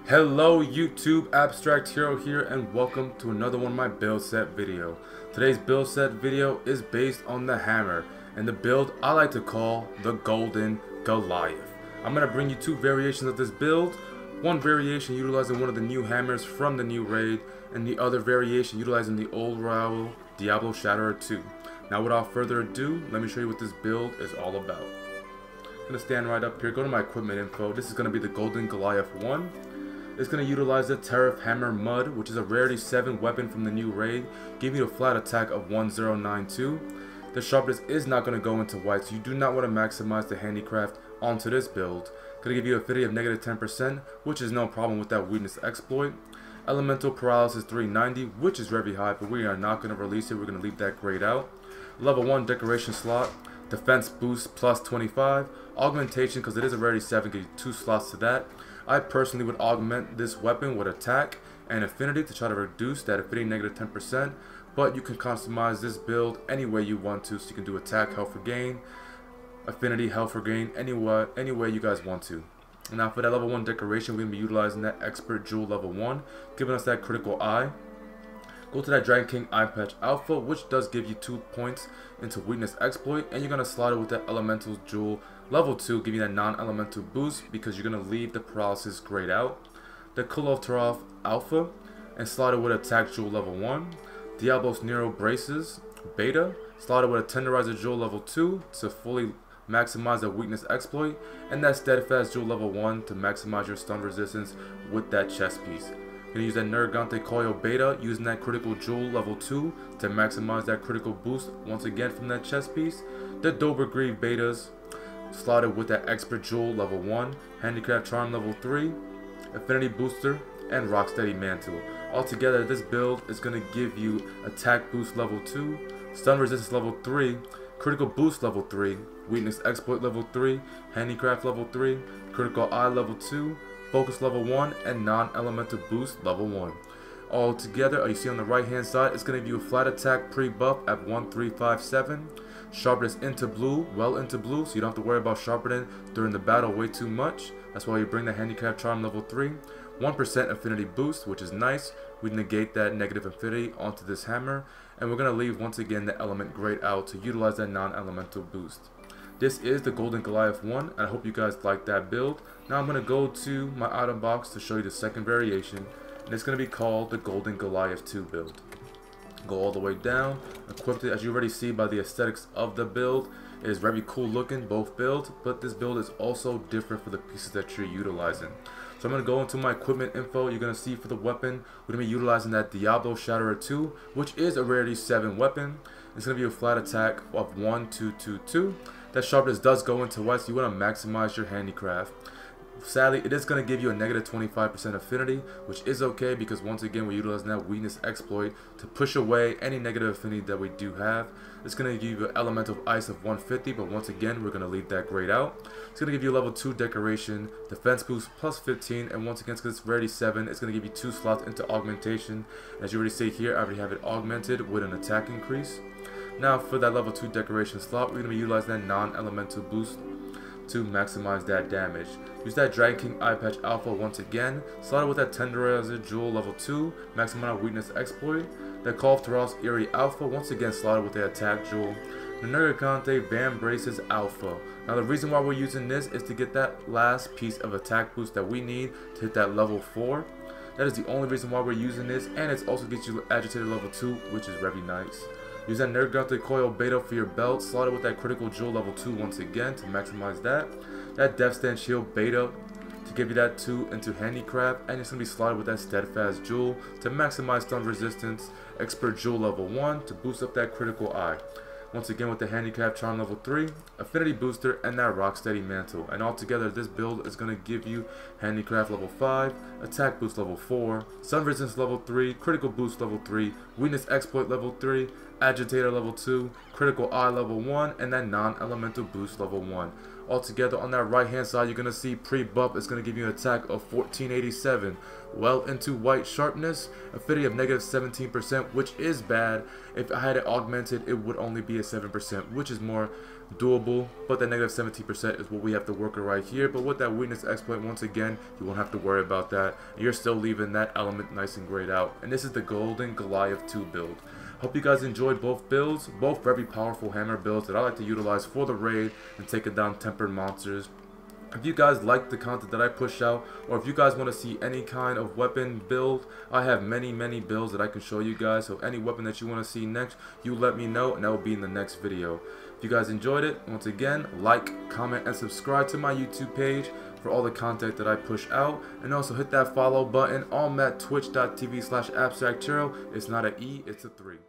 Hello YouTube, Abstracthero here, and welcome to another one of my build set video. Today's build set video is based on the hammer and the build I like to call the Golden Goliath. I'm going to bring you two variations of this build. One variation utilizing one of the new hammers from the new raid, and the other variation utilizing the old rival Diablo Shatterer 2. Now without further ado, let me show you what this build is all about. I'm going to stand right up here, go to my equipment info. This is going to be the Golden Goliath 1. It's going to utilize the Taroth Hammer Mud, which is a rarity 7 weapon from the new raid, giving you a flat attack of 1092. The sharpness is not going to go into white, so you do not want to maximize the handicraft onto this build. Going to give you a affinity of negative 10%, which is no problem with that weakness exploit. Elemental paralysis 390, which is very high, but we are not going to release it. We're going to leave that grade out. Level 1 decoration slot. Defense boost plus 25. Augmentation, because it is a rarity 7, give you 2 slots to that. I personally would augment this weapon with attack and affinity to try to reduce that affinity negative 10%, but you can customize this build any way you want to, so you can do attack, health for gain, affinity, health for gain, any way you guys want to. Now for that level 1 decoration, we're going to be utilizing that expert jewel level 1, giving us that critical eye. Go to that Dragon King Eye Patch Alpha, which does give you 2 points into weakness exploit, and you're going to slot it with that elemental jewel level 2, giving you that non-elemental boost because you're going to leave the paralysis grayed out. The Kulve Taroth Alpha, and slot it with attack jewel level 1. Diablo's Nero Braces Beta, slotted with a Tenderizer jewel level 2 to fully maximize the weakness exploit, and that Steadfast jewel level 1 to maximize your stun resistance with that chest piece. You're going to use that Nergante Coil Beta, using that critical jewel level 2 to maximize that critical boost once again from that chest piece. The Dober Grieve Betas, slotted with that Expert Jewel level 1, Handicraft Charm level 3, Affinity Booster, and Rocksteady Mantle. Altogether, this build is going to give you Attack Boost level 2, Stun Resistance level 3, Critical Boost level 3, Weakness Exploit level 3, Handicraft level 3, Critical Eye level 2, Focus level 1, and Non-Elemental Boost level 1. All together, you see on the right hand side, it's going to give you a flat attack pre-buff at 1357. Sharpness into blue, well into blue, so you don't have to worry about sharpening during the battle way too much. That's why you bring the Handicraft Charm level 3. 1% affinity boost, which is nice. We negate that negative affinity onto this hammer, and we're going to leave once again the element grayed out to utilize that non-elemental boost. This is the Golden Goliath 1, and I hope you guys like that build. Now I'm going to go to my item box to show you the second variation, and it's going to be called the Golden Goliath 2 build. Go all the way down, equipped it. As you already see by the aesthetics of the build, it is very cool looking, both builds, but this build is also different for the pieces that you're utilizing. So I'm going to go into my equipment info. You're going to see for the weapon, we're going to be utilizing that Diablo Shatterer 2, which is a rarity 7 weapon. It's going to be a flat attack of 1222. That sharpness does go into white, so you want to maximize your handicraft. Sadly, it is going to give you a negative 25% affinity, which is okay because once again we're utilizing that weakness exploit to push away any negative affinity that we do have. It's going to give you an elemental ice of 150, but once again we're going to leave that grayed out. It's going to give you a level 2 decoration, defense boost plus 15, and once again because it's rarity 7, it's going to give you 2 slots into augmentation. As you already see here, I already have it augmented with an attack increase. Now for that level 2 decoration slot, we're going to be utilizing that non-elemental boost to maximize that damage. Use that Dragon King Eye Patch Alpha once again, slotted with that Tenderizer Jewel level 2, maximize weakness exploit. That Kulve Taroth Eerie Alpha once again slotted with the attack jewel. The Nergante Van Braces Alpha. Now the reason why we're using this is to get that last piece of attack boost that we need to hit that level 4. That is the only reason why we're using this, and it also gets you agitated level 2, which is very nice. Use that Nergante Coil Beta for your belt, slotted with that Critical Jewel level 2 once again to maximize that. That Death Stand Shield Beta to give you that 2 into Handicraft, and it's going to be slotted with that Steadfast Jewel to maximize stun resistance, Expert Jewel level 1 to boost up that Critical Eye. Once again with the Handicraft Charm level 3, Affinity Booster, and that Rocksteady Mantle. And altogether this build is going to give you Handicraft level 5, Attack Boost level 4, Stun Resistance level 3, Critical Boost level 3, Weakness Exploit level 3, Agitator level 2, Critical Eye level 1, and that Non-Elemental Boost level 1. Altogether on that right hand side you're going to see pre-buff is going to give you an attack of 1487, well into white sharpness, affinity of negative 17%, which is bad. If I had it augmented it would only be a 7%, which is more doable, but that negative 17% is what we have to work on right here. But with that weakness exploit, once again, you won't have to worry about that. You're still leaving that element nice and grayed out. And this is the Golden Goliath 2 build. Hope you guys enjoyed both builds, both very powerful hammer builds that I like to utilize for the raid and taking down tempered monsters. If you guys like the content that I push out, or if you guys want to see any kind of weapon build, I have many builds that I can show you guys. So any weapon that you want to see next, you let me know and that will be in the next video. If you guys enjoyed it, once again, like, comment, and subscribe to my YouTube page for all the content that I push out. And also hit that follow button on that twitch.tv/Abstracthero. It's not an E, it's a 3.